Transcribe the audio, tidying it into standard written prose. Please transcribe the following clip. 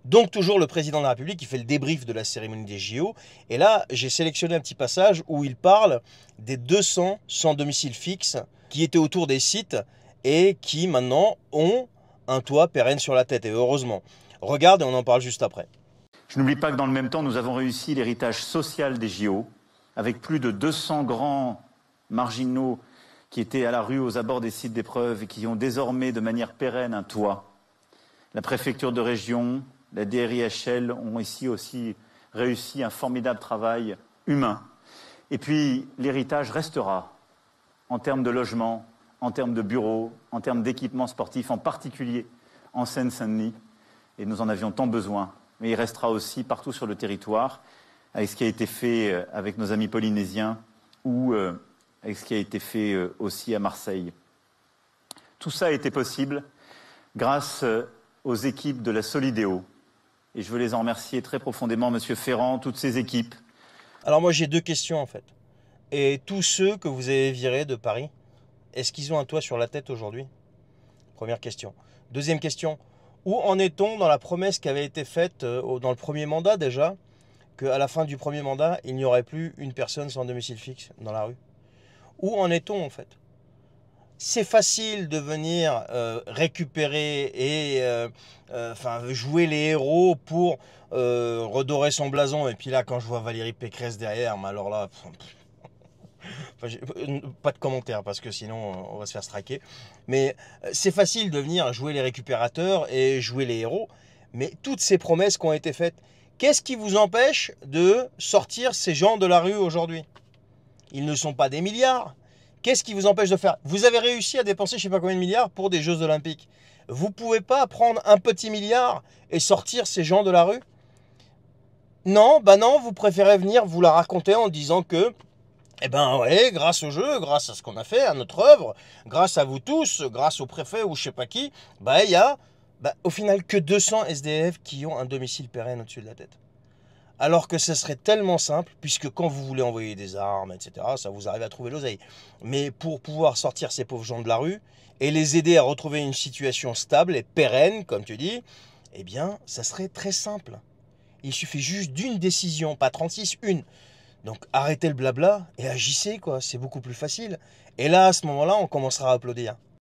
Donc toujours le président de la République qui fait le débrief de la cérémonie des JO. Et là, j'ai sélectionné un petit passage où il parle des 200 sans domicile fixe qui étaient autour des sites et qui maintenant ont un toit pérenne sur la tête. Et heureusement. Regarde et on en parle juste après. Je n'oublie pas que dans le même temps, nous avons réussi l'héritage social des JO, avec plus de 200 grands marginaux qui étaient à la rue aux abords des sites d'épreuve et qui ont désormais de manière pérenne un toit. La préfecture de région, la DRIHL ont ici aussi réussi un formidable travail humain. Et puis l'héritage restera en termes de logement, en termes de bureaux, en termes d'équipements sportifs, en particulier en Seine-Saint-Denis. Et nous en avions tant besoin. Mais il restera aussi partout sur le territoire, avec ce qui a été fait avec nos amis polynésiens ou avec ce qui a été fait aussi à Marseille. Tout ça a été possible grâce aux équipes de la Solidéo. Et je veux les en remercier très profondément, Monsieur Ferrand, toutes ces équipes. Alors moi j'ai deux questions en fait. Et tous ceux que vous avez virés de Paris, est-ce qu'ils ont un toit sur la tête aujourd'hui? Première question. Deuxième question, où en est-on dans la promesse qui avait été faite dans le premier mandat déjà, qu'à la fin du premier mandat, il n'y aurait plus une personne sans domicile fixe dans la rue? Où en est-on en fait? C'est facile de venir récupérer et jouer les héros pour redorer son blason. Et puis là, quand je vois Valérie Pécresse derrière, mais alors là, pas de commentaire parce que sinon on va se faire striker. Mais c'est facile de venir jouer les récupérateurs et jouer les héros. Mais toutes ces promesses qui ont été faites, qu'est-ce qui vous empêche de sortir ces gens de la rue aujourd'hui? Ils ne sont pas des milliards. Qu'est-ce qui vous empêche de faire? Vous avez réussi à dépenser je ne sais pas combien de milliards pour des Jeux Olympiques. Vous ne pouvez pas prendre un petit milliard et sortir ces gens de la rue? Non, bah non, vous préférez venir vous la raconter en disant que, eh ben ouais, grâce au jeu, grâce à ce qu'on a fait, à notre œuvre, grâce à vous tous, grâce au préfet ou je sais pas qui, bah il y a au final que 200 SDF qui ont un domicile pérenne au-dessus de la tête. Alors que ce serait tellement simple, puisque quand vous voulez envoyer des armes, etc., ça vous arrive à trouver l'oseille. Mais pour pouvoir sortir ces pauvres gens de la rue et les aider à retrouver une situation stable et pérenne, comme tu dis, eh bien, ça serait très simple. Il suffit juste d'une décision, pas 36, une. Donc arrêtez le blabla et agissez, quoi. C'est beaucoup plus facile. Et là, à ce moment-là, on commencera à applaudir.